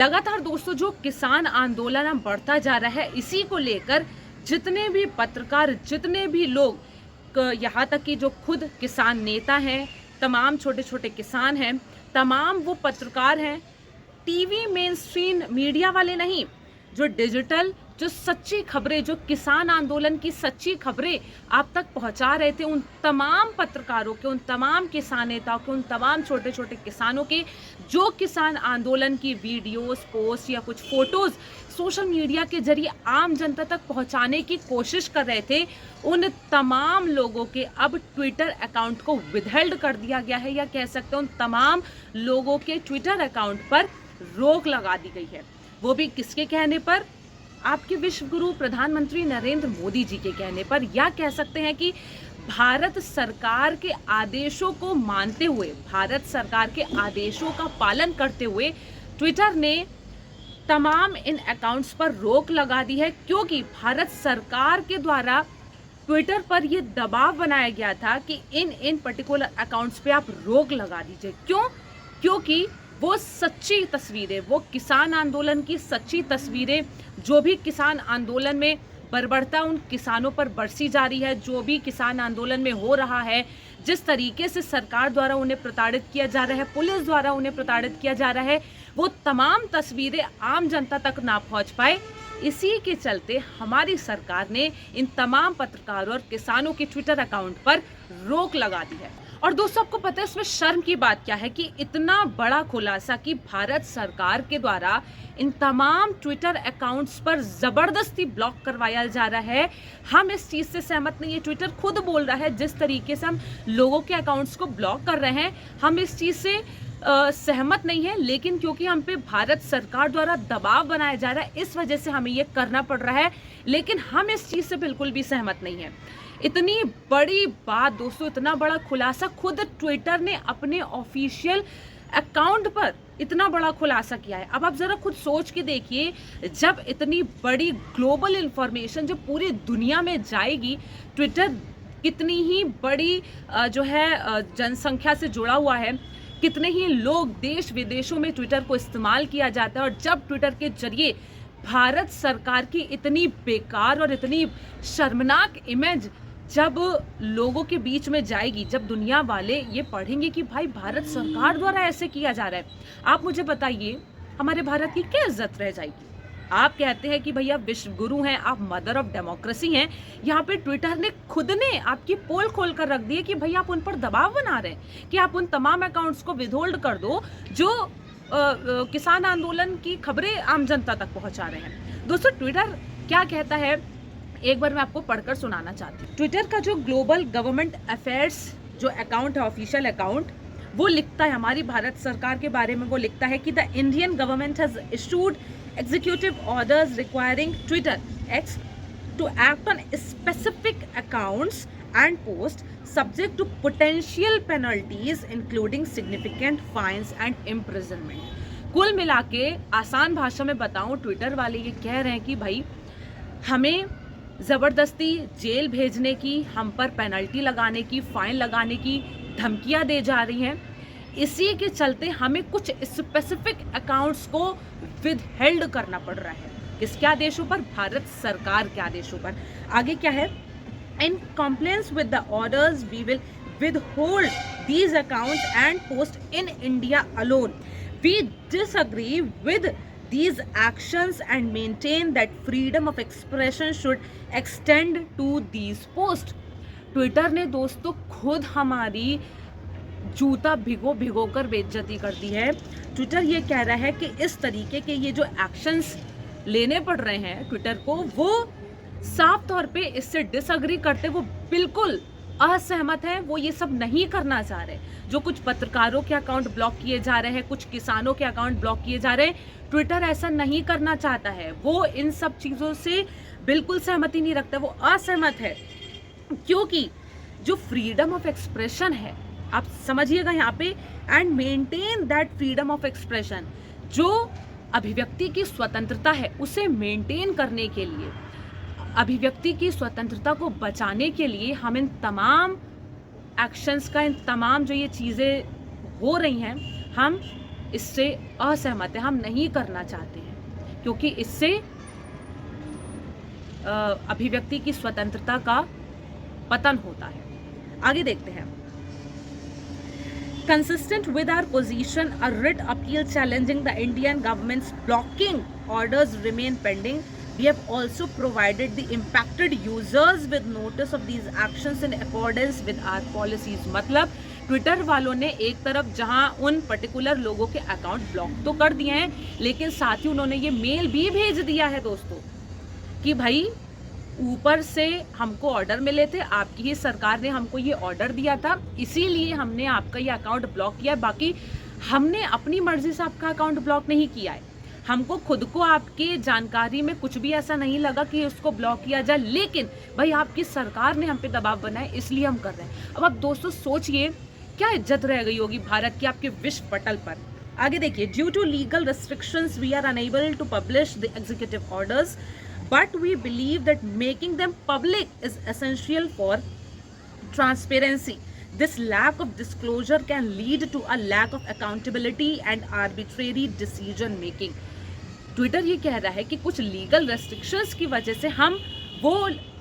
लगातार दोस्तों जो किसान आंदोलन बढ़ता जा रहा है, इसी को लेकर जितने भी पत्रकार, जितने भी लोग, यहाँ तक कि जो खुद किसान नेता हैं, तमाम छोटे छोटे किसान हैं, तमाम वो पत्रकार हैं, टीवी मेन स्ट्रीम मीडिया वाले नहीं, जो डिजिटल, जो सच्ची खबरें, जो किसान आंदोलन की सच्ची खबरें आप तक पहुंचा रहे थे, उन तमाम पत्रकारों के, उन तमाम किसान नेताओं के, उन तमाम छोटे छोटे किसानों के जो किसान आंदोलन की वीडियोस, पोस्ट या कुछ फोटोज सोशल मीडिया के जरिए आम जनता तक पहुंचाने की कोशिश कर रहे थे, उन तमाम लोगों के अब ट्विटर अकाउंट को विदहेल्ड कर दिया गया है, या कह सकते हैं उन तमाम लोगों के ट्विटर अकाउंट पर रोक लगा दी गई है। वो भी किसके कहने पर? आपके विश्व गुरु प्रधानमंत्री नरेंद्र मोदी जी के कहने पर, या कह सकते हैं कि भारत सरकार के आदेशों को मानते हुए, भारत सरकार के आदेशों का पालन करते हुए ट्विटर ने तमाम इन अकाउंट्स पर रोक लगा दी है, क्योंकि भारत सरकार के द्वारा ट्विटर पर यह दबाव बनाया गया था कि इन पर्टिकुलर अकाउंट्स पे आप रोक लगा दीजिए। क्यों? क्योंकि वो सच्ची तस्वीरें, वो किसान आंदोलन की सच्ची तस्वीरें, जो भी किसान आंदोलन में बर्बरता उन किसानों पर बरसी जा रही है, जो भी किसान आंदोलन में हो रहा है, जिस तरीके से सरकार द्वारा उन्हें प्रताड़ित किया जा रहा है, पुलिस द्वारा उन्हें प्रताड़ित किया जा रहा है, वो तमाम तस्वीरें आम जनता तक ना पहुंच पाए। इसी के चलते हमारी सरकार ने इन तमाम पत्रकारों और किसानों के ट्विटर अकाउंट पर रोक लगा दी है। और दोस्तों, आपको पता है इसमें शर्म की बात क्या है कि इतना बड़ा खुलासा कि भारत सरकार के द्वारा इन तमाम ट्विटर अकाउंट्स पर जबरदस्ती ब्लॉक करवाया जा रहा है। हम इस चीज से सहमत नहीं है। ट्विटर खुद बोल रहा है, जिस तरीके से हम लोगों के अकाउंट्स को ब्लॉक कर रहे हैं, हम इस चीज से सहमत नहीं है, लेकिन क्योंकि हम पे भारत सरकार द्वारा दबाव बनाया जा रहा है, इस वजह से हमें ये करना पड़ रहा है। लेकिन हम इस चीज से बिल्कुल भी सहमत नहीं है। इतनी बड़ी बात दोस्तों, इतना बड़ा खुलासा खुद ट्विटर ने अपने ऑफिशियल अकाउंट पर इतना बड़ा खुलासा किया है। अब आप जरा खुद सोच के देखिए, जब इतनी बड़ी ग्लोबल इंफॉर्मेशन जब पूरी दुनिया में जाएगी, ट्विटर कितनी ही बड़ी जो है जनसंख्या से जुड़ा हुआ है, कितने ही लोग देश विदेशों में ट्विटर को इस्तेमाल किया जाता है, और जब ट्विटर के जरिए भारत सरकार की इतनी बेकार और इतनी शर्मनाक इमेज जब लोगों के बीच में जाएगी, जब दुनिया वाले ये पढ़ेंगे कि भाई भारत सरकार द्वारा ऐसे किया जा रहा है, आप मुझे बताइए हमारे भारत की क्या इज्जत रह जाएगी? आप कहते हैं कि भैया विश्व गुरु हैं, आप मदर ऑफ डेमोक्रेसी हैं, यहाँ पे ट्विटर ने खुद ने आपकी पोल खोल कर रख दी है कि भैया आप उन पर दबाव बना रहे हैं कि आप उन तमाम अकाउंट्स को विदहोल्ड कर दो जो किसान आंदोलन की खबरें आम जनता तक पहुंचा रहे हैं। दोस्तों, ट्विटर क्या कहता है, एक बार मैं आपको पढ़कर सुनाना चाहती हूँ। ट्विटर का जो ग्लोबल गवर्नमेंट अफेयर्स जो अकाउंट है, ऑफिशियल अकाउंट, वो लिखता है हमारी भारत सरकार के बारे में, वो लिखता है कि the Indian government has issued executive orders requiring Twitter X to act on specific accounts and posts subject to potential penalties including significant fines and imprisonment। कुल मिला के आसान भाषा में बताऊं, ट्विटर वाले ये कह रहे हैं कि भाई हमें ज़बरदस्ती जेल भेजने की, हम पर पेनल्टी लगाने की, फाइन लगाने की धमकियां दे जा रही हैं। इसी के चलते हमें कुछ स्पेसिफिक अकाउंट्स को विदहेल्ड करना पड़ रहा है। किसके आदेशों पर? भारत सरकार के आदेशों पर। आगे क्या है? In compliance with the orders we will withhold these accounts and post in India alone. We disagree with these actions and maintain that freedom of expression should extend to these posts। Twitter ने दोस्तों खुद हमारी जूता भिगो कर बेइज्जती कर दी है। ट्विटर ये कह रहा है कि इस तरीके के ये जो एक्शंस लेने पड़ रहे हैं ट्विटर को, वो साफ तौर पे इससे डिसएग्री करते, वो बिल्कुल असहमत है, वो ये सब नहीं करना चाह रहे। जो कुछ पत्रकारों के अकाउंट ब्लॉक किए जा रहे हैं, कुछ किसानों के अकाउंट ब्लॉक किए जा रहे हैं, ट्विटर ऐसा नहीं करना चाहता है। वो इन सब चीज़ों से बिल्कुल सहमति नहीं रखता, वो असहमत है, क्योंकि जो फ्रीडम ऑफ एक्सप्रेशन है, आप समझिएगा यहाँ पे, and maintain that freedom of expression, जो अभिव्यक्ति की स्वतंत्रता है उसे मेंटेन करने के लिए, अभिव्यक्ति की स्वतंत्रता को बचाने के लिए हम इन तमाम एक्शंस का, इन तमाम जो ये चीज़ें हो रही हैं, हम इससे असहमत है, हम नहीं करना चाहते हैं, क्योंकि इससे अभिव्यक्ति की स्वतंत्रता का पतन होता है। आगे देखते हैं। Consistent with our position, a writ appeal challenging the Indian government's blocking orders remain pending. We have also provided the impacted users with notice of these actions in accordance with our policies. मतलब Twitter वालों ने एक तरफ जहां उन particular लोगों के account block तो कर दिए हैं, लेकिन साथ ही उन्होंने ये मेल भी भेज दिया है दोस्तों कि भाई ऊपर से हमको ऑर्डर मिले थे, आपकी ही सरकार ने हमको ये ऑर्डर दिया था, इसीलिए हमने आपका ये अकाउंट ब्लॉक किया है। बाकी हमने अपनी मर्जी से आपका अकाउंट ब्लॉक नहीं किया है, हमको खुद को आपकी जानकारी में कुछ भी ऐसा नहीं लगा कि उसको ब्लॉक किया जाए, लेकिन भाई आपकी सरकार ने हम पे दबाव बनाया, इसलिए हम कर रहे हैं। अब आप दोस्तों सोचिए क्या इज्जत रह गई होगी भारत की आपके विश्व पटल पर। आगे देखिए, due to legal restrictions we are unable to publish the executive orders, but we believe that making them public is essential for transparency. This lack of disclosure can lead to a lack of accountability and arbitrary decision making. Twitter ये कह रहा है कि कुछ legal restrictions की वजह से हम वो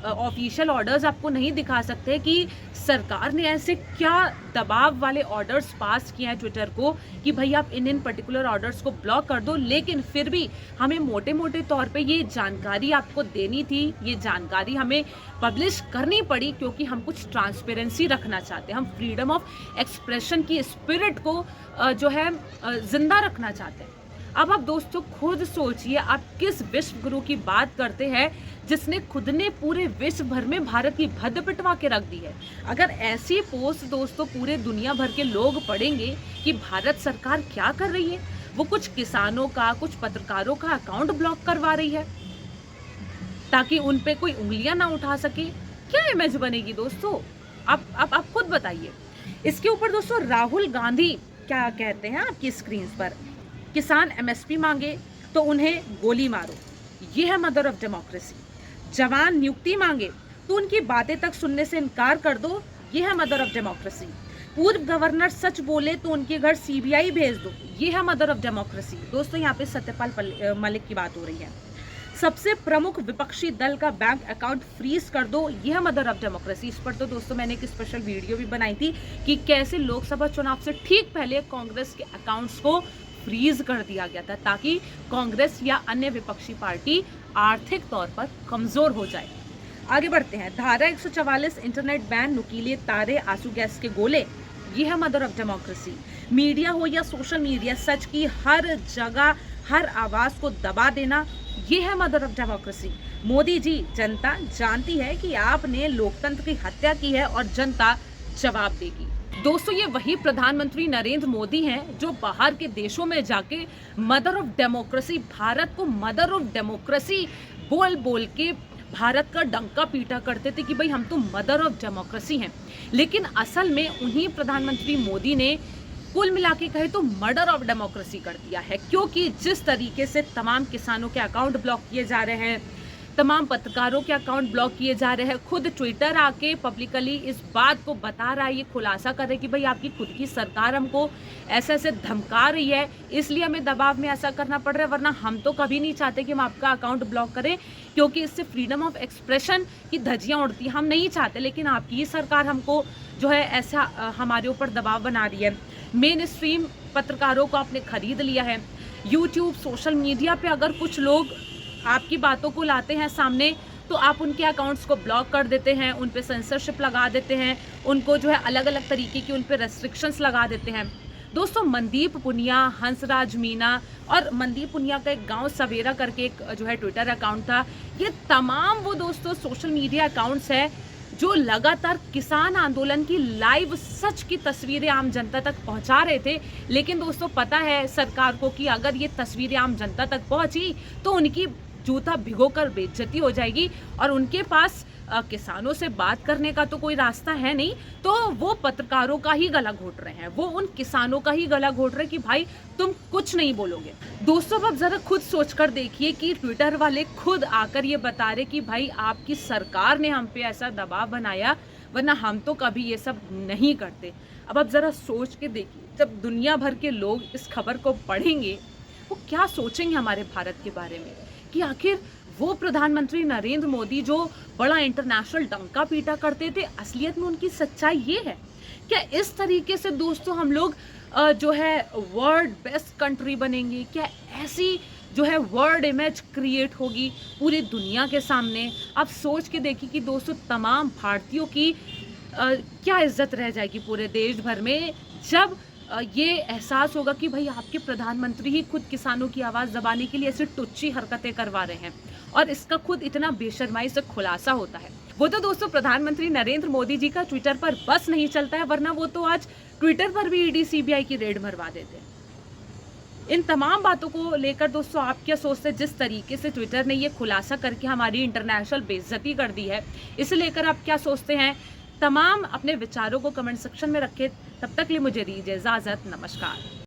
ऑफिशियल ऑर्डर्स आपको नहीं दिखा सकते कि सरकार ने ऐसे क्या दबाव वाले ऑर्डर्स पास किए हैं ट्विटर को कि भाई आप इन पर्टिकुलर ऑर्डर्स को ब्लॉक कर दो, लेकिन फिर भी हमें मोटे मोटे तौर पे ये जानकारी आपको देनी थी, ये जानकारी हमें पब्लिश करनी पड़ी क्योंकि हम कुछ ट्रांसपेरेंसी रखना चाहते हैं, हम फ्रीडम ऑफ एक्सप्रेशन की स्पिरिट को जो है जिंदा रखना चाहते हैं। अब आप दोस्तों खुद सोचिए, आप किस विश्व गुरु की बात करते हैं जिसने खुद ने पूरे विश्व भर में भारत की भद्द पिटवा के रख दी है। अगर ऐसी पोस्ट दोस्तों पूरे दुनिया भर के लोग पढ़ेंगे कि भारत सरकार क्या कर रही है, वो कुछ किसानों का, कुछ पत्रकारों का अकाउंट ब्लॉक करवा रही है ताकि उन पे कोई उंगलियां ना उठा सके, क्या इमेज बनेगी दोस्तों? आप खुद बताइए। इसके ऊपर दोस्तों राहुल गांधी क्या कहते हैं आपकी स्क्रीन पर, किसान एमएसपी मांगे तो उन्हें गोली मारो, ये है मदर ऑफ डेमोक्रेसी। जवान नियुक्ति मांगे तो उनकी बातें तक सुनने से इनकार कर दो, ये है मदर ऑफ डेमोक्रेसी। पूर्व गवर्नर सच बोले तो उनके घर सीबीआई भेज दो, ये है मदर ऑफ डेमोक्रेसी। दोस्तों यहाँ पे सत्यपाल मलिक की बात हो रही है। सबसे प्रमुख विपक्षी दल का बैंक अकाउंट फ्रीज कर दो, यह मदर ऑफ डेमोक्रेसी। इस पर तो दोस्तों मैंने एक स्पेशल वीडियो भी बनाई थी कि कैसे लोकसभा चुनाव से ठीक पहले कांग्रेस के अकाउंट्स को फ्रीज कर दिया गया था ताकि कांग्रेस या अन्य विपक्षी पार्टी आर्थिक तौर पर कमजोर हो जाए। आगे बढ़ते हैं। धारा 144 इंटरनेट बैन, नुकीले तारे, आंसू गैस के गोले, ये है मदर ऑफ डेमोक्रेसी। मीडिया हो या सोशल मीडिया, सच की हर जगह हर आवाज को दबा देना, ये है mother of democracy. Modi ji, जनता जानती है कि आपने लोकतंत्र की हत्या की है और जनता जवाब देगी। दोस्तों ये वही प्रधानमंत्री नरेंद्र मोदी हैं जो बाहर के देशों में जाके मदर ऑफ डेमोक्रेसी, भारत को मदर ऑफ डेमोक्रेसी बोल बोल के भारत का डंका पीटा करते थे कि भाई हम तो मदर ऑफ डेमोक्रेसी हैं, लेकिन असल में उन्हीं प्रधानमंत्री मोदी ने कुल मिला के कहे तो मर्डर ऑफ डेमोक्रेसी कर दिया है। क्योंकि जिस तरीके से तमाम किसानों के अकाउंट ब्लॉक किए जा रहे हैं, तमाम पत्रकारों के अकाउंट ब्लॉक किए जा रहे हैं, खुद ट्विटर आके पब्लिकली इस बात को बता रहा है, ये खुलासा कर रहे हैं कि भाई आपकी खुद की सरकार हमको ऐसे ऐसे धमका रही है, इसलिए हमें दबाव में ऐसा करना पड़ रहा है, वरना हम तो कभी नहीं चाहते कि हम आपका अकाउंट ब्लॉक करें क्योंकि इससे फ्रीडम ऑफ एक्सप्रेशन की धज्जियां उड़ती हैं, हम नहीं चाहते, लेकिन आपकी ही सरकार हमको जो है ऐसा हमारे ऊपर दबाव बना रही है। मेन स्ट्रीम पत्रकारों को आपने खरीद लिया है। यूट्यूब, सोशल मीडिया पे अगर कुछ लोग आपकी बातों को लाते हैं सामने तो आप उनके अकाउंट्स को ब्लॉक कर देते हैं, उन पे सेंसरशिप लगा देते हैं, उनको जो है अलग अलग तरीके की उन पे रेस्ट्रिक्शंस लगा देते हैं। दोस्तों मनदीप पुनिया, हंसराज मीना और मनदीप पुनिया का एक गांव सवेरा करके एक जो है ट्विटर अकाउंट था, ये तमाम वो दोस्तों सोशल मीडिया अकाउंट्स है जो लगातार किसान आंदोलन की लाइव सच की तस्वीरें आम जनता तक पहुंचा रहे थे। लेकिन दोस्तों पता है सरकार को कि अगर ये तस्वीरें आम जनता तक पहुंची तो उनकी जूता भिगोकर बेइज्जती हो जाएगी और उनके पास किसानों से बात करने का तो कोई रास्ता है नहीं, तो वो पत्रकारों का ही गला घोट रहे हैं, वो उन किसानों का ही गला घोट रहे हैं कि भाई तुम कुछ नहीं बोलोगे। दोस्तों अब जरा खुद सोचकर देखिए कि ट्विटर वाले खुद आकर ये बता रहे कि भाई आपकी सरकार ने हम पे ऐसा दबाव बनाया, वरना हम तो कभी ये सब नहीं करते। अब आप जरा सोच के देखिए जब दुनिया भर के लोग इस खबर को पढ़ेंगे, वो क्या सोचेंगे हमारे भारत के बारे में, कि आखिर वो प्रधानमंत्री नरेंद्र मोदी जो बड़ा इंटरनेशनल डंका पीटा करते थे, असलियत में उनकी सच्चाई ये है। क्या इस तरीके से दोस्तों हम लोग जो है वर्ल्ड बेस्ट कंट्री बनेंगे? क्या ऐसी जो है वर्ल्ड इमेज क्रिएट होगी पूरी दुनिया के सामने? आप सोच के देखिए कि दोस्तों तमाम भारतीयों की क्या इज्जत रह जाएगी पूरे देश भर में, जब ये एहसास होगा कि भाई आपके प्रधानमंत्री ही खुद किसानों की आवाज़ दबाने के लिए ऐसी टुच्ची हरकतें करवा रहे हैं, और इसका खुद इतना बेशर्माई से खुलासा होता है। वो तो दोस्तों प्रधानमंत्री नरेंद्र मोदी जी का ट्विटर पर बस नहीं चलता है, वरना वो तो आज ट्विटर पर भी ईडी सीबीआई की रेड मरवा देते हैं। इन तमाम बातों को लेकर दोस्तों आप क्या सोचते हैं? जिस तरीके से ट्विटर ने ये खुलासा करके हमारी इंटरनेशनल बेइज्जती कर दी है, इसे लेकर आप क्या सोचते हैं? तमाम अपने विचारों को कमेंट सेक्शन में रखें। तब तक के लिए मुझे दीजिए इजाज़त। नमस्कार।